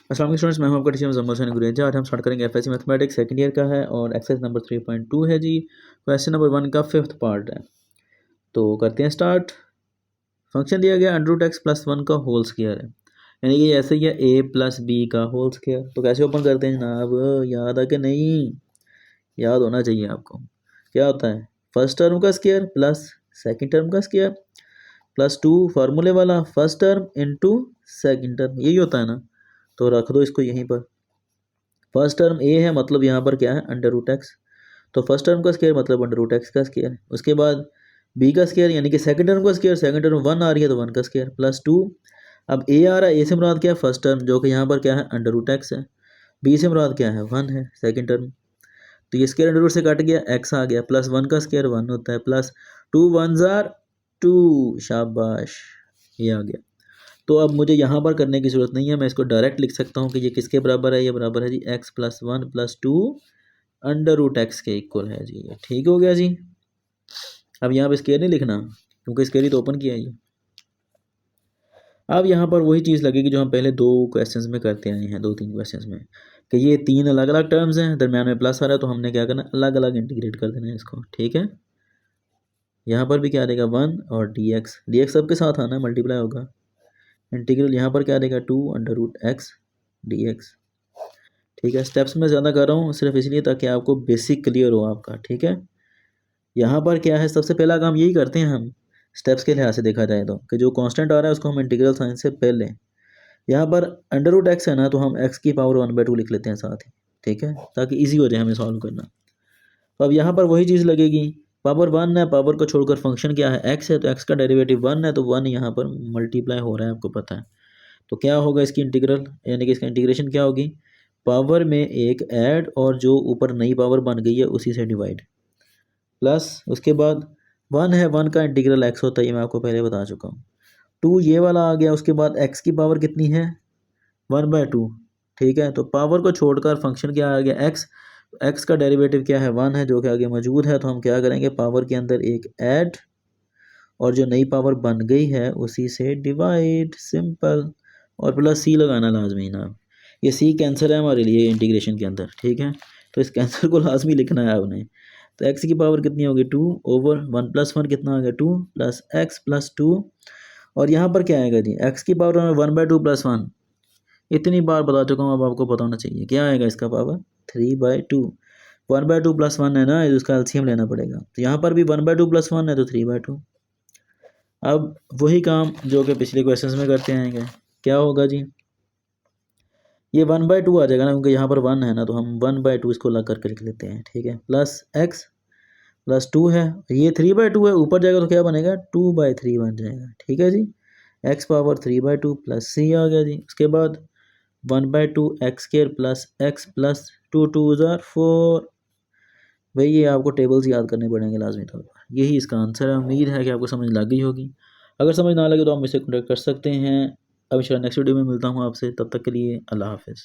अस्सलाम वालेकुम स्टूडेंट्स, मैं हूं आपका टीचर मुज़म्मिल हुसैन गुरेजा। आज हम स्टार्ट करेंगे एफएससी मैथमेटिक्स सेकंड ईयर का है और एक्सरसाइज नंबर 3.2 है जी। क्वेश्चन नंबर 1 का 5th पार्ट है, तो करते हैं स्टार्ट। फंक्शन दिया गया √x + 1 का होल स्क्वायर है, यानी कि ऐसे ही है a + b का होल स्क्वायर। तो कैसे ओपन करते हैं जनाब, याद है कि नहीं? याद होना चाहिए आपको। क्या होता है? फर्स्ट टर्म का स्क्वायर प्लस सेकेंड टर्म का स्क्वायर प्लस 2 फार्मूले वाला first term into second term, यही होता है ना। तो रख दो इसको यहीं पर। फर्स्ट टर्म ए है, मतलब यहाँ पर क्या है √x, तो फर्स्ट टर्म का स्क्वायर मतलब √x का स्क्वायर। उसके बाद बी का स्क्वायर यानी कि सेकंड टर्म का स्क्वायर, सेकंड टर्म 1 आ रही है तो 1 का स्क्वायर प्लस 2। अब ए आ रहा है, ए से मुराद क्या है? फर्स्ट टर्म, जो कि यहाँ पर क्या है √x है। बी से मुराद क्या है? 1 है सेकंड टर्म। तो ये स्क्वायर अंडर से कट गया, x आ गया, प्लस 1 का स्क्वायर 1 होता है, प्लस 2 1 जार 2, शाबाश, ये आ गया। तो अब मुझे यहाँ पर करने की ज़रूरत नहीं है, मैं इसको डायरेक्ट लिख सकता हूँ कि ये किसके बराबर है? ये बराबर है जी x + 1 + 2 √x के इक्वल है जी। ये ठीक हो गया जी। अब यहाँ पे स्क्वायर नहीं लिखना क्योंकि स्क्वायर ही तो ओपन किया है ये। अब यहाँ पर वही चीज़ लगेगी जो हम पहले 2 क्वेश्चंस में करते आए हैं, 2-3 क्वेश्चंस में, कि ये 3 अलग अलग टर्म्स हैं, दरम्यान में प्लस आ रहा है, तो हमने क्या करना, अलग अलग इंटीग्रेट कर देना है इसको। ठीक है, यहाँ पर भी क्या देगा 1 और dx सबके साथ आना, मल्टीप्लाई होगा। इंटीग्रल यहाँ पर क्या देगा 2 √x dx। ठीक है, स्टेप्स में ज़्यादा कर रहा हूँ सिर्फ इसलिए ताकि आपको बेसिक क्लियर हो आपका। ठीक है, यहाँ पर क्या है, सबसे पहला काम यही करते हैं हम स्टेप्स के लिहाज से देखा जाए तो, कि जो कांस्टेंट आ रहा है उसको हम इंटीग्रल साइन से पहले, यहाँ पर √x है ना, तो हम x की पावर 1/2 लिख लेते हैं साथ ही। ठीक है, ताकि ईजी हो जाए हमें सॉल्व करना। तो अब यहाँ पर वही चीज़ लगेगी, पावर 1 है, पावर को छोड़कर फंक्शन क्या है? x है, तो x का डेरिवेटिव 1 है, तो 1 यहाँ पर मल्टीप्लाई हो रहा है, आपको पता है। तो क्या होगा इसकी इंटीग्रल, यानी कि इसका इंटीग्रेशन क्या होगी? पावर में एक ऐड और जो ऊपर नई पावर बन गई है उसी से डिवाइड, प्लस उसके बाद 1 है, 1 का इंटीग्रल x होता है, ये मैं आपको पहले बता चुका हूँ। 2 ये वाला आ गया, उसके बाद x की पावर कितनी है? 1/2। ठीक है, तो पावर को छोड़कर फंक्शन क्या आ गया? x का डेरिवेटिव क्या है? 1 है, जो कि आगे मौजूद है। तो हम क्या करेंगे, पावर के अंदर एक ऐड और जो नई पावर बन गई है उसी से डिवाइड, सिंपल, और प्लस सी लगाना लाजमी ना। ये सी कैंसर है हमारे लिए इंटीग्रेशन के अंदर। ठीक है, तो इस कैंसर को लाजमी लिखना है आपने। तो x की पावर कितनी होगी? 2 ओवर 1 + 1 कितना आ गया? 2 प्लस x प्लस 2, और यहाँ पर क्या आएगा जी? x की पावर 1/2 + 1, इतनी बार बता चुका हूँ, अब आपको पता होना चाहिए क्या आएगा इसका पावर? 3/2। 1/2 + 1 है ना, उसका एलसीएम लेना पड़ेगा। तो यहाँ पर भी 1/2 + 1 है, तो 3/2। अब वही काम जो कि पिछले क्वेश्चंस में करते आएंगे, क्या होगा जी? ये 1/2 आ जाएगा ना, क्योंकि यहाँ पर 1 है ना, तो हम 1/2 इसको लग करके लिख लेते हैं। ठीक है, प्लस x प्लस 2 है, ये 3/2 है, ऊपर जाएगा तो क्या बनेगा? 2/3 बन जाएगा। ठीक है जी, x पावर 3/2 प्लस c आ गया जी। उसके बाद 1/2 x² प्लस x प्लस 2 2 ज़ार 4। भाई ये आपको टेबल्स याद करने पड़ेंगे लाजमी तौर पर। यही इसका आंसर है। उम्मीद है कि आपको समझ लग गई होगी। अगर समझ ना लगे तो आप मुझसे कॉन्टैक्ट कर सकते हैं। अब इंशाल्लाह नेक्स्ट वीडियो में मिलता हूँ आपसे, तब तक के लिए अल्लाह हाफ़िज़।